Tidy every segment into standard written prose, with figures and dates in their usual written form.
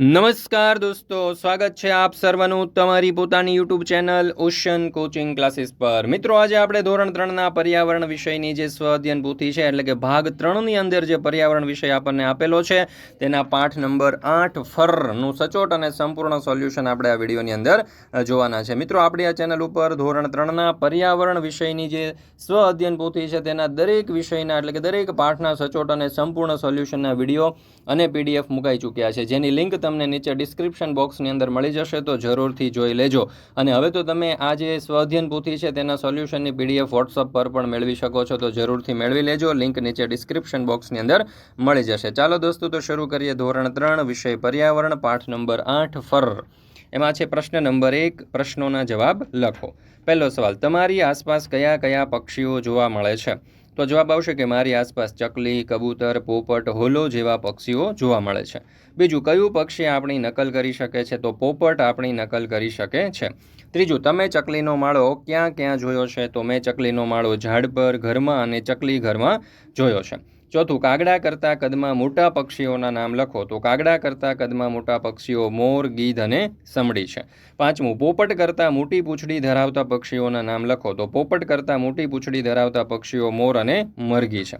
નમસ્કાર દોસ્તો, સ્વાગત છે આપ સર્વનું તમારી પોતાની YouTube channel ocean coaching classes પર। મિત્રો, આજે આપણે ધોરણ 3ના પર્યાવરણ વિષયની જે સ્વ અધ્યયન પોથી છે એટલે કે ભાગ 3ની અંદર જે પર્યાવરણ વિષય આપણને આપેલો છે તેના પાઠ નંબર 8 ફરનું સચોટ અને સંપૂર્ણ સોલ્યુશન આપણે આ વિડીયોની અંદર જોવાના છે। મિત્રો, આપણી આ ચેનલ ઉપર ધોરણ 3ના પર્યાવરણ વિષયની જે સ્વ અધ્યયન પોથી છે તેના દરેક વિષયના એટલે કે દરેક પાઠના સચોટ અને સંપૂર્ણ સોલ્યુશનના વિડીયો અને પીડીએફ મુકાઈ ચૂક્યા છે, જેની લિંક તમને નીચે ડિસ્ક્રિપ્શન બોક્સની અંદર મળી જશે, તો જરૂરથી જોઈ લેજો। અને હવે તો તમે આ જે સ્વઅધ્યયન પોથી છે તેના સોલ્યુશનની પીડીએફ વોટ્સઅપ પર પણ મેળવી શકો છો, તો જરૂરથી મેળવી લેજો। લિંક નીચે ડિસ્ક્રિપ્શન બોક્સની અંદર મળી જશે। ચાલો દોસ્તો, તો શરૂ કરીએ ધોરણ 3 વિષય પર્યાવરણ, પાઠ નંબર 8 ફર। એમાં છે પ્રશ્ન નંબર 1, પ્રશ્નોના જવાબ લખો। પહેલો સવાલ, તમારી આસપાસ કયા કયા પક્ષીઓ જોવા મળે છે? તો જવાબ આવશે કે મારી આસપાસ ચકલી, કબૂતર, પોપટ, હોલો જેવા પક્ષીઓ જોવા મળે છે। બીજું, કયું પક્ષી આપણી નકલ કરી શકે છે? તો પોપટ આપણી નકલ કરી શકે છે। ત્રીજું, તમે ચકલીનો માળો ક્યાં ક્યાં જોયો છે? તો મેં ચકલીનો માળો ઝાડ પર, ઘરમાં અને ચકલી ઘરમાં જોયો છે। ચોથું, કાગડા કરતાં કદમાં મોટા પક્ષીઓના નામ લખો। તો કાગડા કરતાં કદમાં મોટા પક્ષીઓ મોર, ગીધ અને સમડી છે। પાંચમું, પોપટ કરતાં મોટી પૂંછડી ધરાવતા પક્ષીઓના નામ લખો। તો પોપટ કરતાં મોટી પૂંછડી ધરાવતા પક્ષીઓ મોર અને મરઘી છે।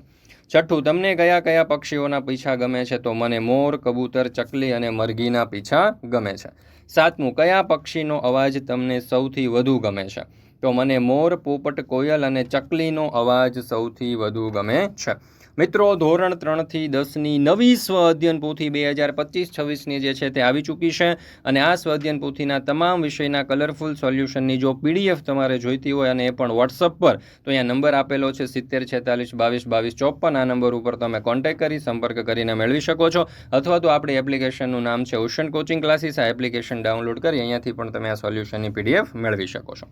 છઠ્ઠું, તમને કયા કયા પક્ષીઓના પીછા ગમે છે? તો મને મોર, કબૂતર, ચકલી અને મરઘીના પીછા ગમે છે। સાતમું, કયા પક્ષીનો અવાજ તમને સૌથી વધુ ગમે છે? તો મને મોર, પોપટ, કોયલ અને ચકલીનો અવાજ સૌથી વધુ ગમે છે। મિત્રો, ધોરણ 3થી 10ની નવી સ્વ અધ્યયન પોથી 2025-26ની જે છે તે આવી ચૂકી છે, અને આ સ્વ અધ્યયન પોથીના તમામ વિષયના કલરફુલ સોલ્યુશનની જો પીડીએફ તમારે જોઈતી હોય અને એ પણ વોટ્સઅપ પર, તો અહીંયા નંબર આપેલો છે 7046222254। આ નંબર ઉપર તમે કોન્ટેક્ટ કરી સંપર્ક કરીને મેળવી શકો છો, અથવા તો આપણી એપ્લિકેશનનું નામ છે ઓશન કોચિંગ ક્લાસીસ। આ એપ્લિકેશન ડાઉનલોડ કરી અહીંયાથી પણ તમે આ સોલ્યુશનની પીડીએફ મેળવી શકો છો।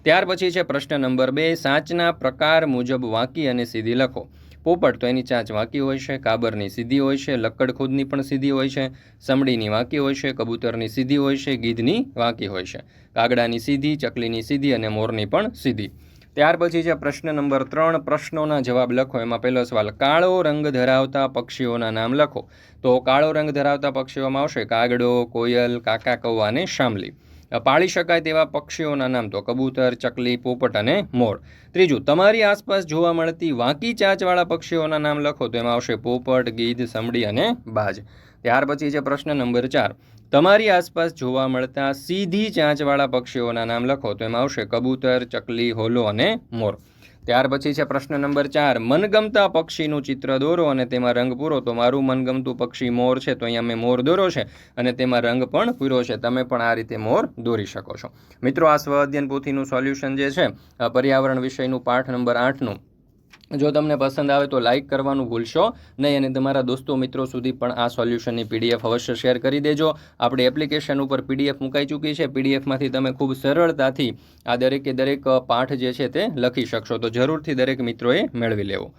ત્યાર પછી છે પ્રશ્ન નંબર 2, સાચના પ્રકાર મુજબ વાંકી અને સીધી લખો। પોપટ, તો એની ચાંચ વાંકી હોય છે, કાબરની સીધી હોય છે, લક્કડખોદની પણ સીધી હોય છે, સમડીની વાંકી હોય છે, કબૂતરની સીધી હોય છે, ગીધની વાંકી હોય છે, કાગડાની સીધી, ચકલીની સીધી અને મોરની પણ સીધી। ત્યાર પછી છે પ્રશ્ન નંબર 3, પ્રશ્નોના જવાબ લખો। એમાં પહેલો સવાલ, કાળો રંગ ધરાવતા પક્ષીઓના નામ લખો। તો કાળો રંગ ધરાવતા પક્ષીઓમાં આવશે કાગડો, કોયલ, કાકા કૌવા અને શામલી। પાળી શકાય તેવા પક્ષીઓના નામ, તો કબૂતર, ચકલી, પોપટ અને મોર। ત્રીજું, તમારી આસપાસ જોવા મળતી વાંકી ચાંચવાળા પક્ષીઓના નામ લખો। તો એમાં આવશે પોપટ, ગીધ, સમડી અને બાજ। ત્યાર પછી છે પ્રશ્ન નંબર 4, તમારી આસપાસ જોવા મળતા સીધી ચાંચવાળા પક્ષીઓના નામ લખો। તો એમાં આવશે કબૂતર, ચકલી, હોલો અને મોર। ત્યાર પછી છે પ્રશ્ન નંબર 4, મનગમતા પક્ષીનું ચિત્ર દોરો અને તેમાં રંગ પૂરો। તો મારું મનગમતું પક્ષી મોર છે, તો અહીંયા મેં મોર દોર્યો છે અને તેમાં રંગ પણ પૂર્યો છે। તમે પણ આ રીતે મોર દોરી શકો છો। મિત્રો, આ સ્વ અધ્યયન પોથીનું સોલ્યુશન જે છે પર્યાવરણ વિષયનું પાઠ નંબર 8નું, જો તમને પસંદ આવે તો લાઇક કરવાનું ભૂલશો નહીં, અને તમારા દોસ્તો મિત્રો સુધી પણ આ સોલ્યુશનની પીડીએફ અવશ્ય શેર કરી દેજો। આપણી એપ્લિકેશન ઉપર પીડીએફ મુકાઈ ચૂકી છે, પીડીએફમાંથી તમે ખૂબ સરળતાથી આ દરેકે દરેક પાઠ જે છે તે લખી શકશો, તો જરૂરથી દરેક મિત્રોએ મેળવી લેવો।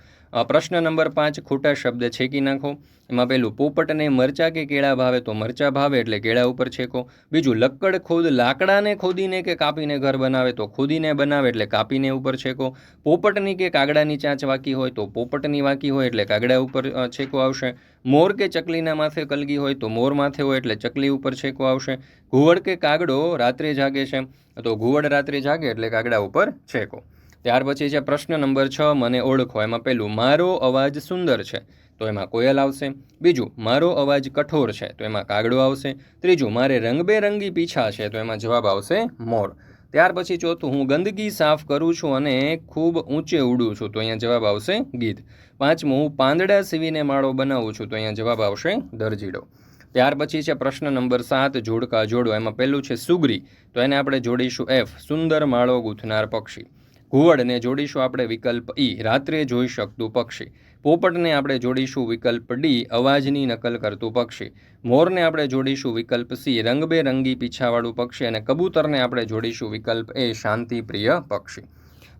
પ્રશ્ન નંબર 5, ખોટા શબ્દ છેકી નાખો। એમાં પહેલું, પોપટને મરચાં કે કેળા ભાવે? તો મરચાં ભાવે એટલે કેળા ઉપર છેકો। બીજું, લક્કડ ખોદ લાકડાને ખોદીને કે કાપીને ઘર બનાવે? તો ખોદીને બનાવે એટલે કાપીને ઉપર છેકો। પોપટની કે કાગડાની ચાંચ વાંકી હોય? તો પોપટની વાંકી હોય એટલે કાગડા ઉપર છેકો આવશે। મોર કે ચકલીના માથે કલગી હોય? તો મોર માથે હોય એટલે ચકલી ઉપર છેકો આવશે। ઘુવડ કે કાગડો રાત્રે જાગે છે? તો ઘુવડ રાત્રે જાગે એટલે કાગડા ઉપર છેકો। ત્યાર પછી છે પ્રશ્ન નંબર 6, મને ઓળખો। એમાં પહેલું, મારો અવાજ સુંદર છે? તો એમાં કોયલ આવશે। બીજું, મારો અવાજ કઠોર છે? તો એમાં કાગડો આવશે। ત્રીજું, મારે રંગબેરંગી પીછા છે? તો એમાં જવાબ આવશે મોર। ત્યાર પછી ચોથું, હું ગંદકી સાફ કરું છું અને ખૂબ ઊંચે ઉડું છું? તો અહીંયા જવાબ આવશે ગીધ। પાંચમું, હું પાંદડા સીવીને માળો બનાવું છું? તો અહીંયા જવાબ આવશે દરજીડો। ત્યાર પછી છે પ્રશ્ન નંબર 7, જોડકા જોડો। એમાં પહેલું છે સુગરી, તો એને આપણે જોડીશું F, સુંદર માળો ગૂંથનાર પક્ષી। ઘુવડને જોડીશું આપણે વિકલ્પ E, રાત્રે જોઈ શકતું પક્ષી। પોપટને આપણે જોડીશું વિકલ્પ D, અવાજની નકલ કરતું પક્ષી। મોરને આપણે જોડીશું વિકલ્પ C, રંગબેરંગી પીછાવાળું પક્ષી। અને કબૂતરને આપણે જોડીશું વિકલ્પ A, શાંતિપ્રિય પક્ષી।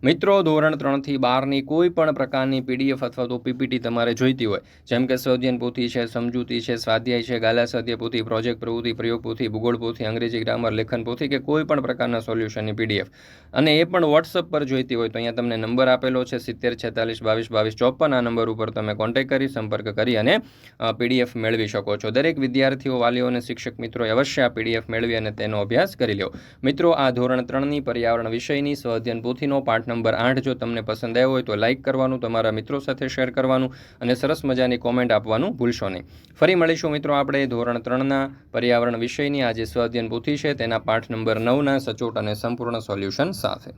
મિત્રો, ધોરણ 3થી 12ની કોઈ પણ પ્રકારની PDF અથવા તો PPT તમારે જોઈતી હોય, જેમ કે સ્વાધ્યાયન પોથી છે, સમજૂતી છે, સ્વાધ્યાય છે, ગાલા સ્વાધ્યાય પોથી, પ્રોજેક્ટ પ્રવૃત્તિ, પ્રયોગ પોથી, ભૂગોળ પોથી, અંગ્રેજી ગ્રામર, લેખન પોથી કે કોઈ પણ પ્રકારના સોલ્યુશનની PDF અને એ પણ WhatsApp પર જોઈતી હોય તો અહીંયા તમને નંબર આપેલો છે 70 46 22 22 54. આ નંબર ઉપર તમે કોન્ટેક્ટ કરી સંપર્ક કરી અને PDF મેળવી શકો છો. દરેક વિદ્યાર્થીઓ, વાલીઓ અને શિક્ષક મિત્રોએ અવશ્ય આ PDF મેળવી અને તેનો અભ્યાસ કરી લો. મિત્રો, આ ધોરણ 3ની પર્યાવરણ વિષયની સ્વાધ્યાયન પોથીનો પાઠ નંબર 8 જો તમને પસંદ આવ્યો હોય તો લાઇક કરવાનું, તમારા મિત્રો સાથે શેર કરવાનું અને સરસ મજાની કોમેન્ટ આપવાનું ભૂલશો નહીં. ફરી મળીશું મિત્રો આપણે ધોરણ 3ના પર્યાવરણ વિષયની આ જે સ્વાધ્યાયન પોથી છે તેના પાઠ નંબર 9ના સચોટ અને સંપૂર્ણ સોલ્યુશન સાથે.